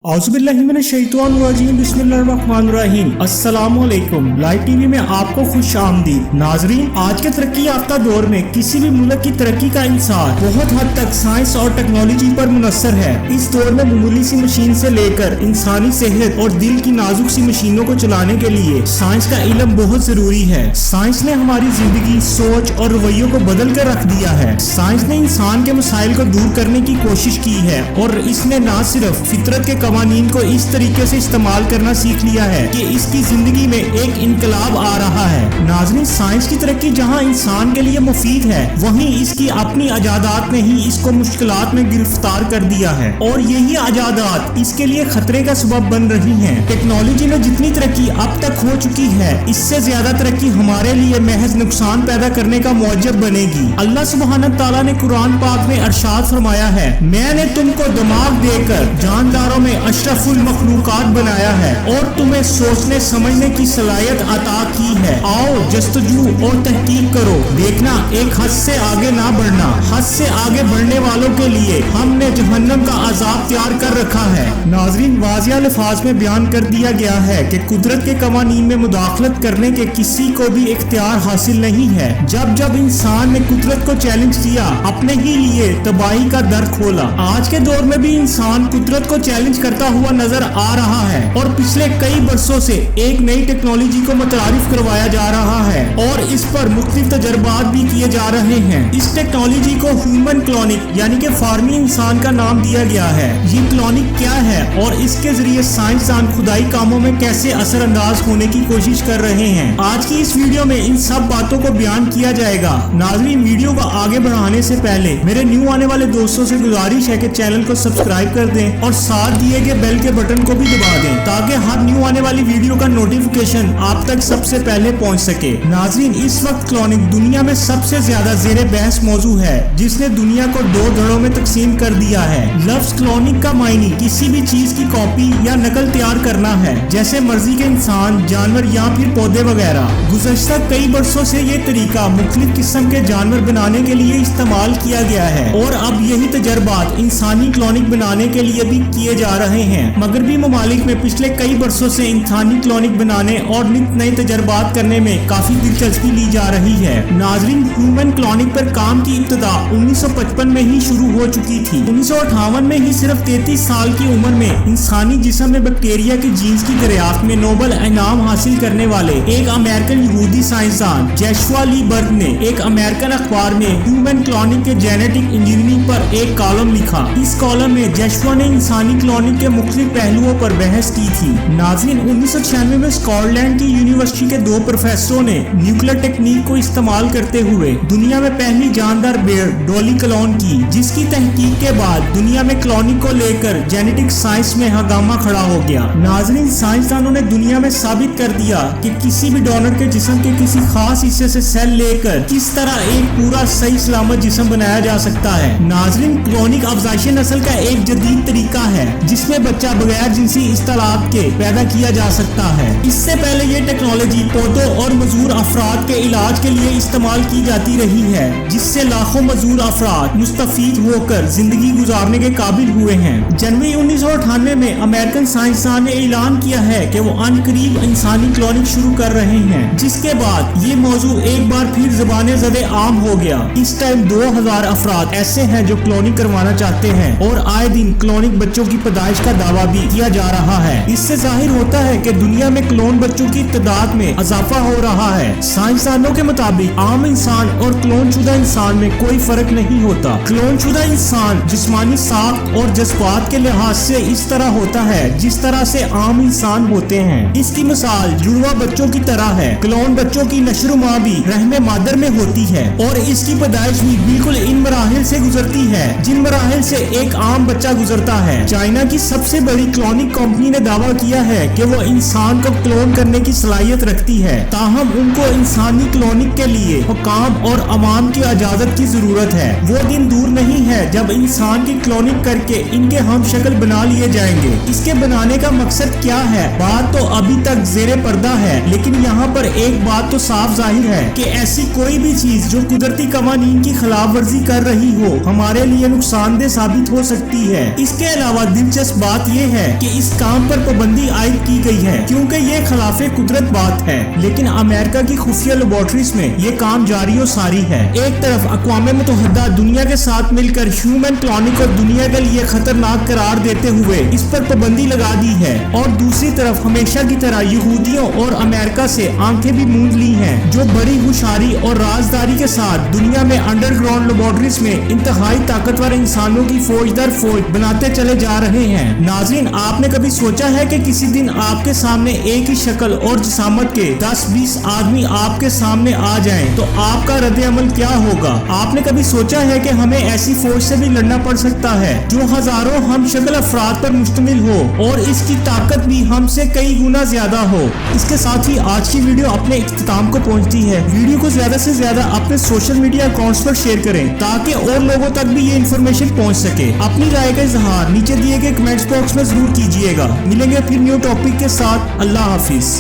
औज़ुबिल्लाहिमिनश्शैतानिर्रजीम बिस्मिल्लाहिर्रहमानिर्रहीम। अस्सलामुअलैकुम। Live TV में आपको खुश आमदीद। नाजरीन, आज के तरक्की याफ्ता दौर में किसी भी मुल्क की तरक्की का इंसार बहुत हद तक साइंस और टेक्नोलॉजी पर मुनस्सर है। इस दौर में मामूली सी मशीन से लेकर इंसानी सेहत और दिल की नाजुक सी मशीनों को चलाने के लिए साइंस का इल्म बहुत जरूरी है। साइंस ने हमारी जिंदगी, सोच और रवैयों को बदल कर रख दिया है। साइंस ने इंसान के मसाइल को दूर करने की कोशिश की है और इसने न सिर्फ फितरत के कवानीन को इस तरीके से इस्तेमाल करना सीख लिया है कि इसकी जिंदगी में एक इनकलाब आ रहा है। नाज़रीन, साइंस की तरक्की जहां इंसान के लिए मुफीद है, वहीं इसकी अपनी अजादात ने ही इसको मुश्किलात में गिरफ्तार कर दिया है और यही अजादात इसके लिए खतरे का सबब बन रही हैं। टेक्नोलॉजी में जितनी तरक्की अब तक हो चुकी है, इससे ज्यादा तरक्की हमारे लिए महज नुकसान पैदा करने का मौजब बनेगी। अल्लाह सुब्हानहू तआला ने कुरान पाक में अरशाद फरमाया है, मैंने तुमको दिमाग देकर जानदारों में अशरफुल मखलूकात बनाया है और तुम्हें सोचने समझने की सलाहियत अता की है। आओ जस्तजू और तहकीक करो, देखना एक हद से आगे ना बढ़ना। हद से आगे बढ़ने वालों के लिए हमने जहन्नम का अजाब तैयार कर रखा है। नाज़रीन, वाज़िह अल्फाज में बयान कर दिया गया है कि कुदरत के कवानीन में मुदाखलत करने के किसी को भी इख्तियार हासिल नहीं है। जब जब इंसान ने कुदरत को चैलेंज किया, अपने ही लिए तबाही का दर खोला। आज के दौर में भी इंसान कुदरत को चैलेंज करता हुआ नजर आ रहा है और पिछले कई बरसों से एक नई टेक्नोलॉजी को मुतारिफ करवाया जा रहा है और इस पर मुख्तलिफ तजर्बात भी किए जा रहे हैं। इस टेक्नोलॉजी को ह्यूमन क्लोनिक यानी कि फार्मी इंसान का नाम दिया गया है। ये क्लोनिक क्या है और इसके जरिए साइंसदान खुदाई कामों में कैसे असर अंदाज होने की कोशिश कर रहे हैं, आज की इस वीडियो में इन सब बातों को बयान किया जाएगा। नाज़रीन, वीडियो को आगे बढ़ाने से पहले मेरे न्यू आने वाले दोस्तों से गुजारिश है कि चैनल को सब्सक्राइब कर दें और साथ दिए गए बेल के बटन को भी दबा दें ताकि हर न्यू आने वाली वीडियो का नोटिफिकेशन आप तक सबसे पहले पहुंच सके। नाज़रीन, इस वक्त क्लोनिंग दुनिया में सबसे ज्यादा ज़ेरे बहस मौजू है, जिसने दुनिया को दो धड़ों में तकसीम कर दिया है। लफ्ज क्लोनिंग का मायने किसी भी चीज की कॉपी या नकल तैयार करना है, जैसे मर्जी के इंसान, जानवर या फिर पौधे वगैरह। गुज़श्ता कई बरसों से ये तरीका मुख्तलिफ किस्म के जानवर बनाने के लिए इस्तेमाल किया गया है और अब यही तजर्बात इंसानी क्लोनिक बनाने के लिए भी किए जा रहे हैं। मगरबी ममालिक में पिछले कई बरसों से इंसानी क्लोनिक बनाने और नित नए तजर्बात करने में काफी दिलचस्पी ली जा रही है। नाज़रीन, ह्यूमन क्लोनिक पर काम की इब्तिदा 1955 में ही शुरू हो चुकी थी। 1958 में ही सिर्फ 33 साल की उम्र में इंसानी जिस्म में बैक्टीरिया के जीन्स की दरियाफ्त में नोबेल इनाम हासिल करने वाले एक अमेरिकन यहूदी साइंसदान जोशुआ ली बर्ग ने एक अमेरिकन अखबार में ह्यूमन क्लोनिक के जेनेटिक इंजीनियरिंग पर एक कॉलम लिखा। इस कॉलम में जोशुआ ने इंसानी क्लोनिक के मुख्तलिफ पहलुओं पर बहस की थी। नाज़रीन, 1996 में स्कॉटलैंड की यूनिवर्सिटी के दो प्रोफेसरों ने न्यूक्लियर टेक्निक को इस्तेमाल करते हुए दुनिया में पहली जानदार भेड़ डॉली क्लोन की, जिसकी तहकीक के बाद दुनिया में क्लोनिक को लेकर जेनेटिक साइंस में हंगामा खड़ा हो गया। नाज़रीन, साइंसदानों ने दुनिया में साबित कर दिया कि किसी भी डोनर के जिस्म के किसी खास हिस्से से सेल लेकर किस तरह एक पूरा सही सलामत जिस्म बनाया जा सकता है। नाज़रीन, क्लोनिक अफजाइश नस्ल का एक जदीद तरीका है जिसमें बच्चा बगैर जिनसी इस्तेलाब के पैदा किया जा सकता है। इससे पहले ये टेक्नोलॉजी पौधों और मजूर अफराद के इलाज के लिए इस्तेमाल की जाती रही है, जिससे लाखों मजूर अफराद मुस्तफीद होकर जिंदगी गुजारने के काबिल हुए हैं। जनवरी 1998 में अमेरिकन साइंसदान ने ऐलान किया है कि वो अनकरीब इंसानी क्लोनिक शुरू कर रहे हैं, जिसके बाद ये मौजू एक बार फिर ज़बाने ज़दे आम हो गया। इस टाइम 2000 अफराद ऐसे हैं जो क्लोनिक करवाना चाहते हैं और आए दिन क्लोनिक बच्चों की पैदाइश का दावा भी किया जा रहा है। इससे जाहिर होता है कि दुनिया में क्लोन बच्चों की तादाद में इजाफा हो रहा है। साइंसदानों के मुताबिक आम इंसान और क्लोन शुदा इंसान में कोई फर्क नहीं होता। क्लोन शुदा इंसान जिस्मानी साख्त और जज्बात के लिहाज से इस तरह होता है जिस तरह से आम इंसान होते हैं। इसकी मिसाल जुड़वा बच्चों की तरह है। क्लोन बच्चों की नशो-ओ-मा भी रहमे मादर में होती है और इसकी पैदाइश भी बिल्कुल इन मराहिल से गुजरती है जिन मराहिल से एक आम बच्चा गुजरता है। चाइना की सबसे बड़ी क्लोनिक कंपनी ने दावा किया है कि वो इंसान को क्लोन करने की सलाहियत रखती है, ताहम उनको इंसानी क्लोनिक के लिए हुकाम और अवाम की इजाजत की जरूरत है। वो दिन दूर नहीं है जब इंसान की क्लोनिक करके इनके हम शक्ल बना लिए जाएंगे। इसके बनाने का मकसद क्या है, बात तो अभी तक ज़ेरे पर्दा है, लेकिन यहाँ पर एक बात तो साफ जाहिर है कि ऐसी कोई भी चीज जो कुदरती कवानीन की खिलाफ वर्जी कर रही हो हमारे लिए नुकसानदेह साबित हो सकती है। इसके अलावा दिलचस्प बात यह है कि इस काम पर पाबंदी आयद की गई है क्योंकि ये खिलाफे कुदरत बात है, लेकिन अमेरिका की खुफिया लेबोरेटरीज में ये काम जारी और सारी है। एक तरफ अक़वाम मुत्तहिदा दुनिया के साथ मिलकर ह्यूमन क्लोनिंग को दुनिया के लिए खतरनाक करार देते हुए इस पर पाबंदी लगा दी है, और दूसरी तरफ हमेशा की तरह यहूदियों और अमेरिका से आंखें भी मूंद ली हैं, जो बड़ी होशियारी और राजदारी के साथ दुनिया में अंडरग्राउंड लेबोरेटरीज में इंतहाई ताकतवर इंसानों की फौज दर फौज बनाते चले जा रहे हैं। नाज़रीन, आपने कभी सोचा है कि किसी दिन आपके सामने एक ही शक्ल और जिसामत के 10-20 आदमी आपके सामने आ जाएं, तो आपका रद्द अमल क्या होगा? आपने कभी सोचा है कि हमें ऐसी फौज से भी लड़ना पड़ सकता है जो हजारों हम शक्ल अफराद पर मुश्तमिल हो और इसकी ताकत भी हमसे कई गुना ज्यादा हो। इसके साथ ही आज की वीडियो अपने इख्तिताम को पहुंचती है। वीडियो को ज्यादा से ज्यादा अपने सोशल मीडिया अकाउंट्स पर शेयर करें ताकि और लोगों तक भी ये इन्फॉर्मेशन पहुंच सके। अपनी राय का इजहार नीचे दिए गए कमेंट्स बॉक्स में जरूर कीजिएगा। मिलेंगे फिर न्यू टॉपिक के साथ। अल्लाह हाफिज।